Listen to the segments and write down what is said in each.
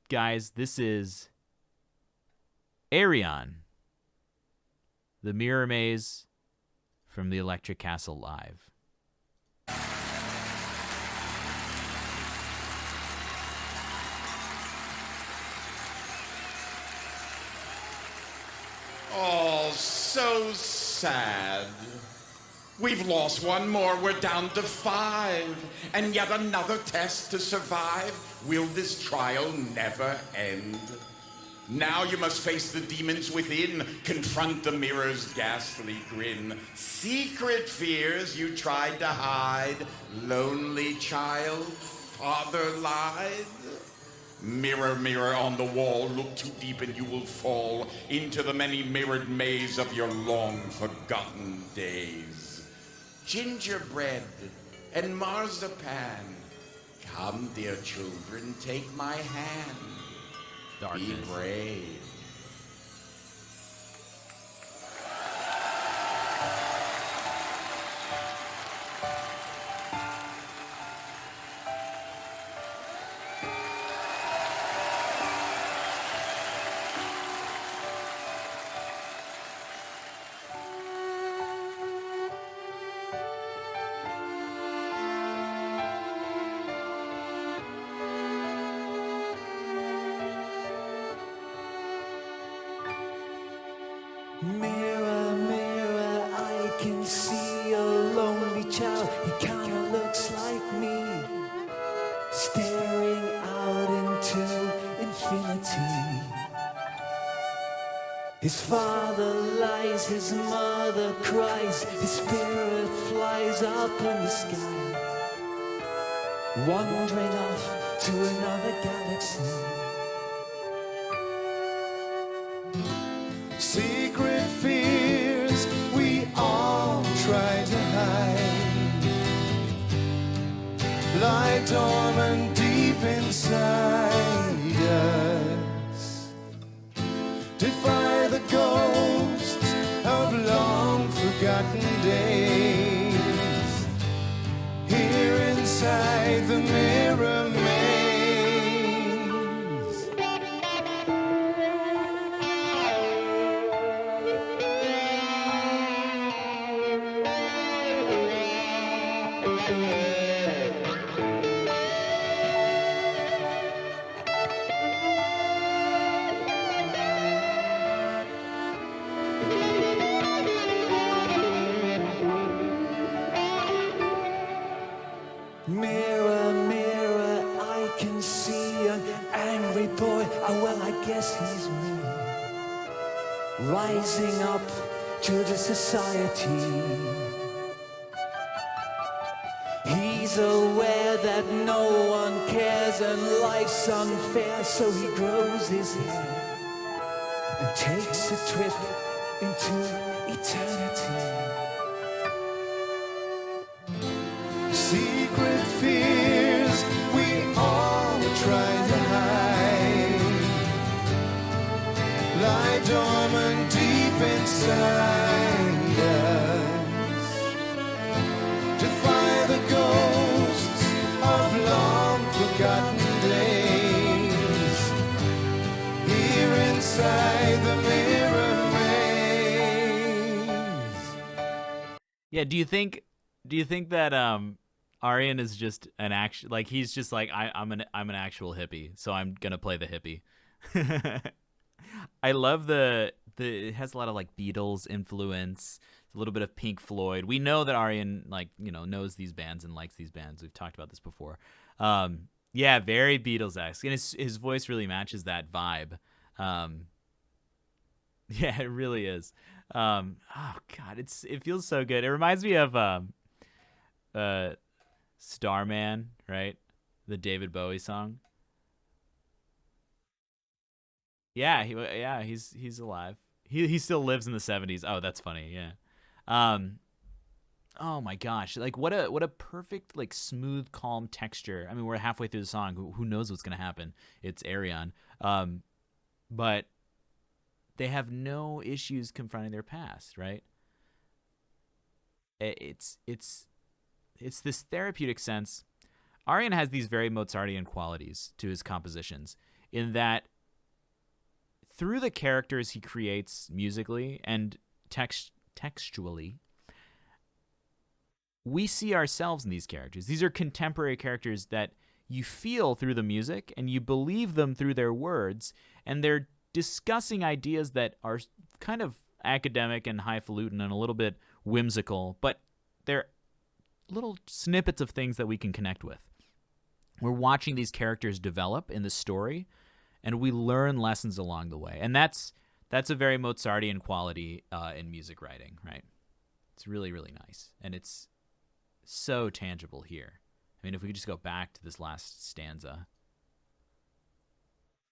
guys, this is Ayreon, the Mirror Maze from the Electric Castle Live. Oh, so sad. We've lost one more, we're down to 5. And yet another test to survive. Will this trial never end? Now you must face the demons within, confront the mirror's ghastly grin. Secret fears you tried to hide, lonely child, father lied. Mirror, mirror on the wall, look too deep and you will fall into the many mirrored maze of your long-forgotten days. Gingerbread and marzipan, come, dear children, take my hand. Darkness. Be brave. Mirror, mirror, I can see a lonely child. He kinda looks like me, staring out into infinity. His father lies, his mother cries, his spirit flies up in the sky, wandering off to another galaxy. Secret fears we all try to hide lie dormant deep inside us. Defy the ghosts of long forgotten days. Here inside the mirror maze. Mirror, mirror, I can see an angry boy. Oh, well, I guess he's me. Rising up to the society. He's aware that no one cares and life's unfair, so he grows his hair and takes a trip into eternity. Secret fears we all try to hide lie dormant deep inside us. Defy the ghosts of long forgotten days. Here inside the mirror maze. Yeah, do you think that Ayreon is just an action, like he's just like I'm an actual hippie, so I'm gonna play the hippie. I love it has a lot of like Beatles influence, a little bit of Pink Floyd. We know that Ayreon knows these bands and likes these bands. We've talked about this before. Yeah, very Beatles-esque, and his voice really matches that vibe. Yeah, it really is. Oh God, it feels so good. It reminds me of Starman, right? The David Bowie song. Yeah, he's alive. He still lives in the 70s. Oh, that's funny. Yeah. Oh my gosh, like what a perfect, like, smooth, calm texture. I mean, we're halfway through the song. Who knows what's gonna happen? It's Ayreon. But they have no issues confronting their past, right? It's this therapeutic sense. Ayreon has these very Mozartian qualities to his compositions. in that through the characters he creates musically and textually, we see ourselves in these characters. These are contemporary characters that you feel through the music and you believe them through their words, and they're discussing ideas that are kind of academic and highfalutin and a little bit whimsical, but they're little snippets of things that we can connect with. We're watching these characters develop in the story, and we learn lessons along the way. And that's a very Mozartian quality in music writing, right? It's really, really nice. And it's so tangible here. I mean, if we could just go back to this last stanza,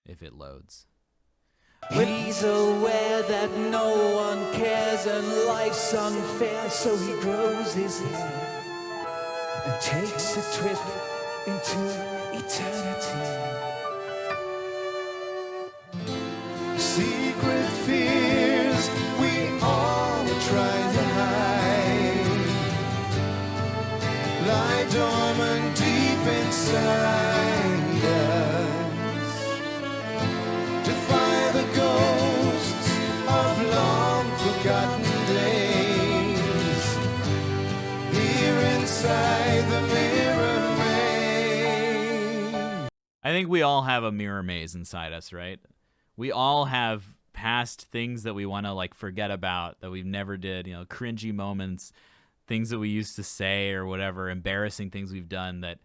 if it loads. He's aware that no one cares and life's unfair, so he grows his hair and takes a trip into eternity. Secret fears we all try to hide lie dormant deep inside us. Defy the ghosts of long forgotten days here inside the mirror maze. I think we all have a mirror maze inside us, right? We all have past things that we want to like forget about that we've never did, cringy moments, things that we used to say or whatever, embarrassing things we've done that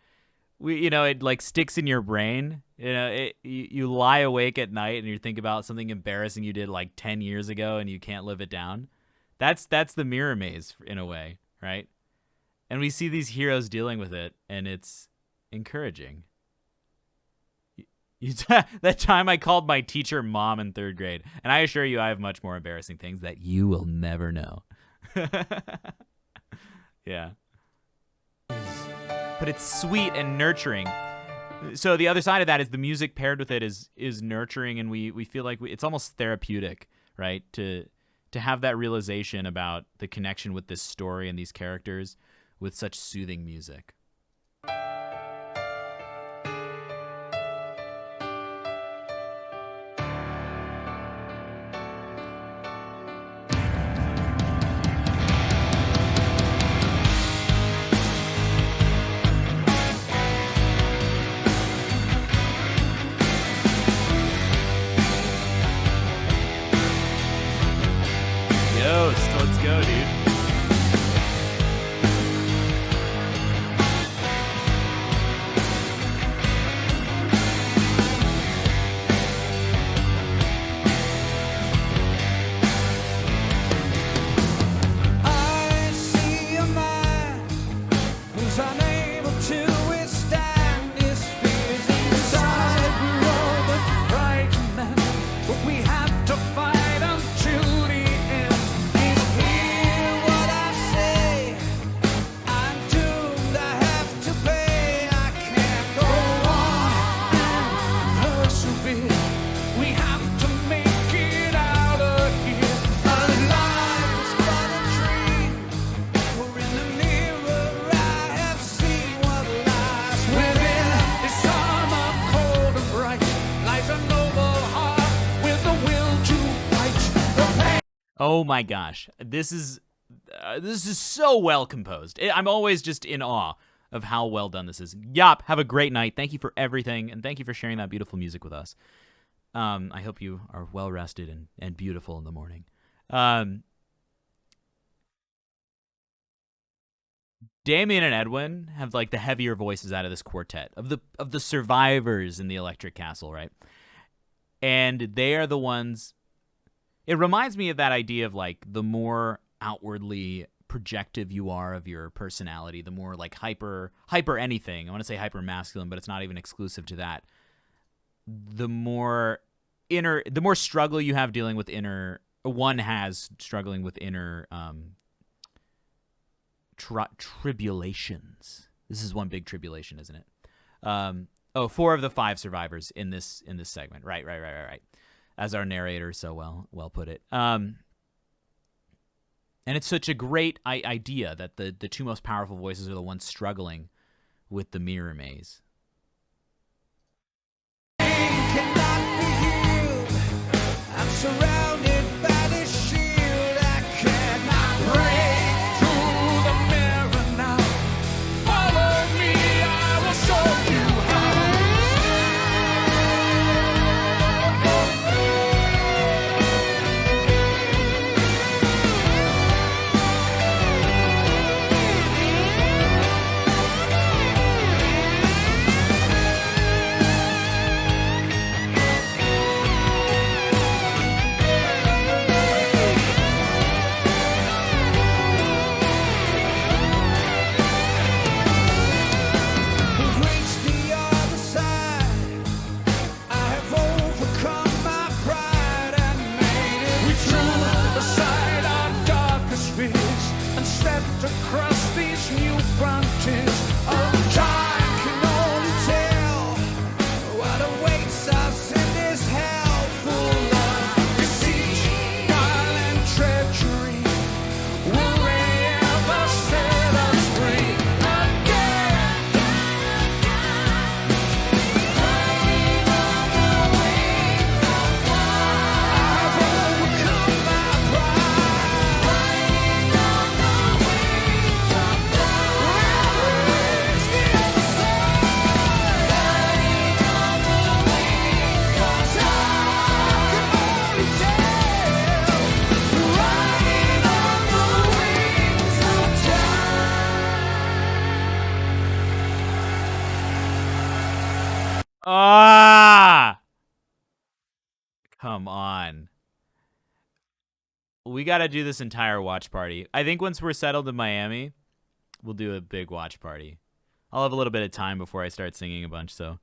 it like sticks in your brain. You lie awake at night and you think about something embarrassing you did like 10 years ago and you can't live it down. That's the mirror maze in a way, right? And we see these heroes dealing with it, and it's encouraging. That time I called my teacher mom in 3rd grade, and I assure you I have much more embarrassing things that you will never know. Yeah. But it's sweet and nurturing. So the other side of that is the music paired with it is nurturing, and we feel like it's almost therapeutic, right? To have that realization about the connection with this story and these characters with such soothing music. Let's go, dude. I see a man who's unable to withstand his fears. Inside we're all but frightened men, but we have to fight until the end. Hear what I say, I'm doomed, I have to pay. I can't go on and persevere. We have to make it out of here. Our lives but a dream. We're in the mirror, I have seen what lies within. This summer cold and bright lies a noble heart with the will to fight the pain. Oh my gosh, this is so well composed. I'm always just in awe of how well done this is. Yop, have a great night. Thank you for everything, and thank you for sharing that beautiful music with us. I hope you are well rested and beautiful in the morning. Damien and Edwin have like the heavier voices out of this quartet of the survivors in the Electric Castle, right? And they are the ones. It reminds me of that idea of like the more outwardly projective you are of your personality, the more like hyper anything. I want to say hyper masculine, but it's not even exclusive to that. The more struggle you have dealing with struggling with inner tribulations. This is one big tribulation, isn't it? 4 of the 5 survivors in this segment. Right. As our narrator so well put it. And it's such a great idea that the 2 most powerful voices are the ones struggling with the mirror maze. Can Come on. We got to do this entire watch party. I think once we're settled in Miami, we'll do a big watch party. I'll have a little bit of time before I start singing a bunch, so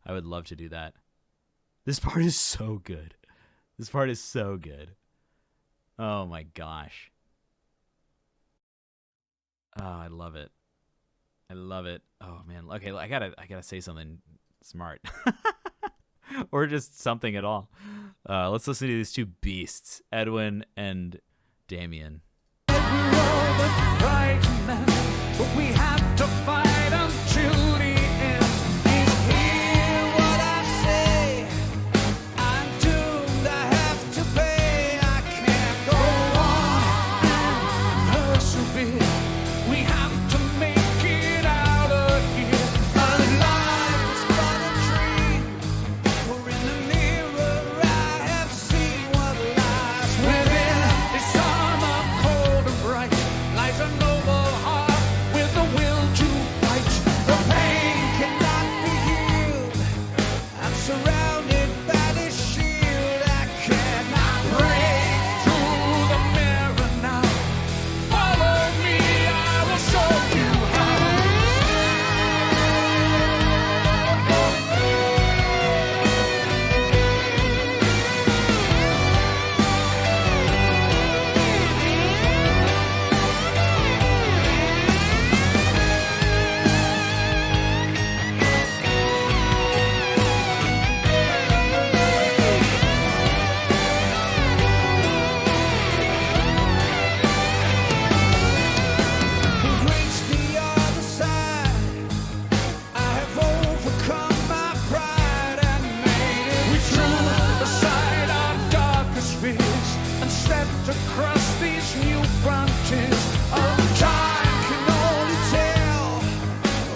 I would love to do that. This part is so good. This part is so good. Oh my gosh. Oh, I love it. I love it. Oh man. Okay, I gotta say something smart. Or just something at all. Let's listen to these two beasts, Edwin and Damien. But we have to fight until the end. Is hear what I say? I'm doomed, I have to pay. I can't go on and persevere. We have to make it out of here. Our life is but a dream. For in the mirror I have seen what lies within. This armor cold and bright lies a noble heart with the will to fight. The pain cannot be healed. I'm surrounded by this shield. I cannot break through the mirror now. Follow me, I will show you how. We've reached the other side. I have overcome my pride and made it. We threw aside our darkest fears and stepped across these new frontiers. Oh, time can only tell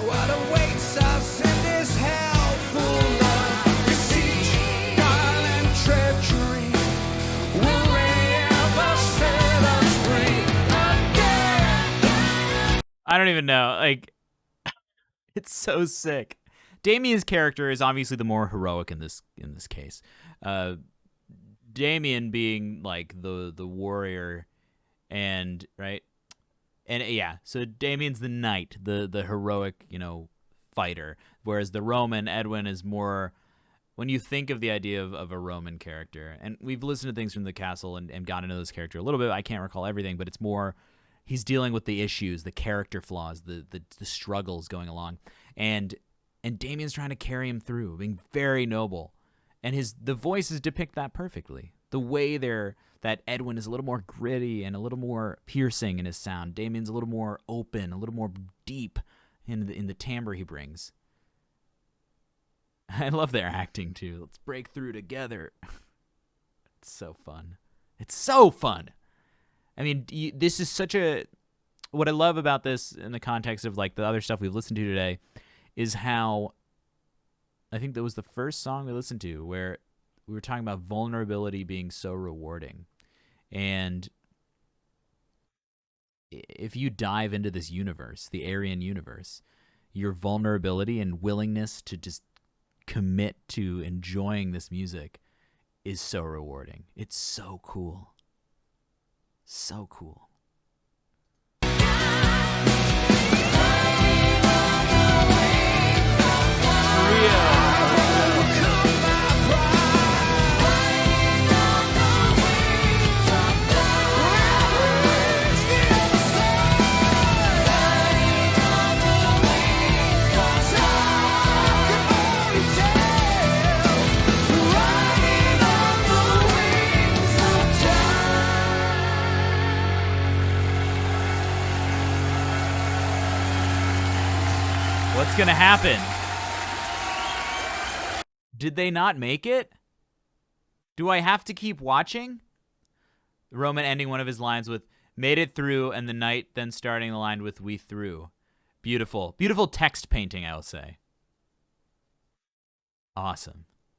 what awaits us in this hell full of deceit, guile, and treachery. Will they ever set us free again? I don't even know. Like, it's so sick. Damien's character is obviously the more heroic in this case. Damien being like the warrior, and right, and yeah. So Damien's the knight, the heroic, fighter. Whereas the Roman Edwin is more. When you think of the idea of a Roman character, and we've listened to things from the castle and got into this character a little bit. I can't recall everything, but it's more. He's dealing with the issues, the character flaws, the struggles going along, and Damien's trying to carry him through, being very noble, and the voices depict that perfectly. The way that Edwin is a little more gritty and a little more piercing in his sound. Damien's a little more open, a little more deep in the timbre he brings. I love their acting too. Let's break through together. It's so fun. It's so fun. I mean, this is such a. What I love about this in the context of like the other stuff we've listened to today is how I think that was the first song we listened to where we were talking about vulnerability being so rewarding. And if you dive into this universe, the Ayreon universe, your vulnerability and willingness to just commit to enjoying this music is so rewarding. It's so cool. So cool. What's going to happen? Did they not make it? Do I have to keep watching? Roman ending one of his lines with, made it through, and the knight then starting the line with, we through. Beautiful. Beautiful text painting, I will say. Awesome.